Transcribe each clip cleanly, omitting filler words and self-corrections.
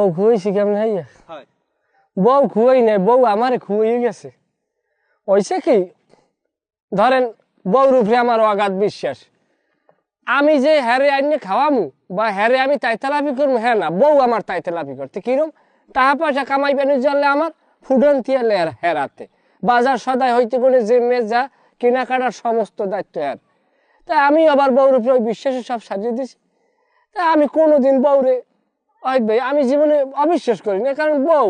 বউ খুঁয়েছি কেমন হইয়া হয় বউ খুঁই নাই, বউ আমারে খুঁয়ে গেছে। হইছে কি, ধরেন বউর উপরে আমার অগাধ বিশ্বাস। আমি যে হ্যারে আইনে খাওয়ামু বা হ্যারে আমি তাইতেলাপি করবো, হ্যাঁ না, বউ আমার তাইতেলাপি করতে কিরম টাকা পয়সা কামাই বেনে চললে আমার ফুডন দিয়ে হেরাতে বাজার সদাই হইতে বলে যে মেজা কেনাকাটার সমস্ত দায়িত্ব হ্যার। তাই আমি আবার বউর উপরে ওই বিশ্বাসে সব সাজিয়ে দিছি। তা আমি কোনোদিন বউরে অহিত ভাই আমি জীবনে অবিশ্বাস করি না, কারণ বউ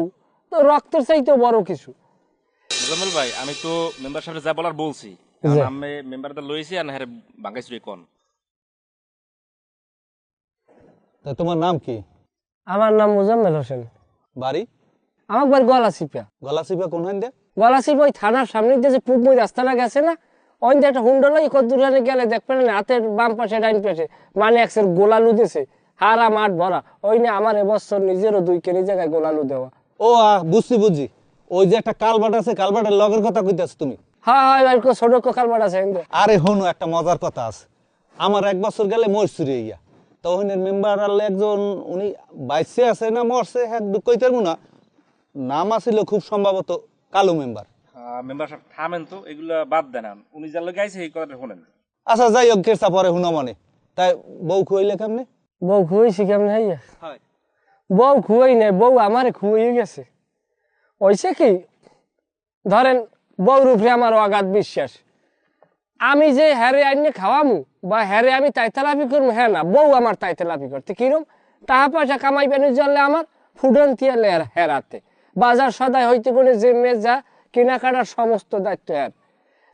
তো রক্তের চাইতেও বড় কিছু। মোজাম্মেল ভাই, আমি তো মেম্বার সাহেব যা বলার বলছি, আমি মেম্বারটা লইছি আর হ্যাঁ বাঙ্গাইছি কোন। তা তোমার নাম কি? আমার নাম মোজাম্মেল হোসেন। বাড়ি? আমার বাড়ি গলাচিপা। গলাচিপা কোন হান দে? গলাচিপা ওই থানার সামনে দিয়ে যে পূব রাস্তাটা গেছে না, ওই দিয়ে একটা হুন্ডল কদ্দুরানে গেলে দেখবেন না, হাতের বাম পাশে ডাইন পাশে মানে একসের গোলালু দিয়েছে, হারা মাঠ ভরা। ওই নিয়ে আমার এবছর নিজেরও 2 কেজি জায়গায় গোলালু দেওয়া। ও বুঝছি। ওই যে একটা কালবাট আছে, কালবাটের লগের কথা কইতাছ তুমি? হ্যাঁ হয়, ছোট কালবাট আছে। আরে হনু, একটা মজার কথা আছে। আমার 1 বছর গেলে মরছুরি ইয়া, তখন মেম্বার আল্লাহ একজন, উনি বাইসে আছে না মরছে হ্যাঁ কইতে পারবো না, নাম আছিল খুব সম্ভবত কালু মেম্বার। মেম্বার সাহেব থামেন তো, এগুলা বাদ দেন। উনি যা লোক আইছে এই কথাটা শুনেন। আচ্ছা যাই হোক, কেসা পরে হুনা মনে। তাই বউ খুয়াইলে কেমনে? বউ খুঁয়েছি কেমন হইয়া হয় বউ খুঁই নাই, বউ আমারে খুঁয়ে গেছে। হইছে কি, ধরেন বউর উপরে আমার অগাধ বিশ্বাস। আমি যে হ্যারে আইনে খাওয়ামু বা হ্যারে আমি তাইতেলাপি করবো, হ্যাঁ না, বউ আমার তাইতেলাপি করতে কিরম টাকা পয়সা কামাই বেনে চললে আমার ফুডন দিয়ে হেরাতে বাজার সদাই হইতে বলে যে মেজা কেনাকাটার সমস্ত দায়িত্ব হ্যার।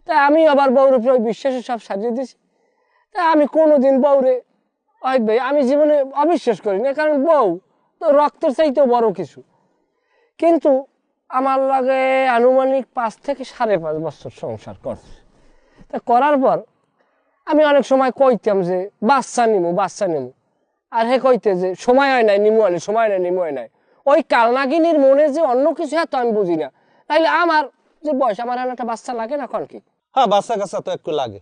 তাই আমি আবার বউর উপরে ওই বিশ্বাসে সব সাজিয়ে দিছি। তাই আমি কোনোদিন বউরে অহিত ভাই আমি জীবনে অবিশ্বাস করি না, কারণ বউ তো রক্তের চাইতেও বড় কিছু। কিন্তু আমার লাগে আনুমানিক 5 থেকে 5.5 বছর সংসার করছে। তা করার পর আমি অনেক সময় কইতাম যে বাচ্চা নিমু। আর হে কইতে যে সময় হয় নাই, নিমু আনি, সময় নাই, নিমু হয় নাই। ওই কালনাগিনীর মনে যে অন্য কিছু এত আমি বুঝি না। তাইলে আমার যে বয়স, আমার একটা বাচ্চা লাগে না, কোন কি? হ্যাঁ, বাচ্চা কাচ্চা তো একটু লাগে।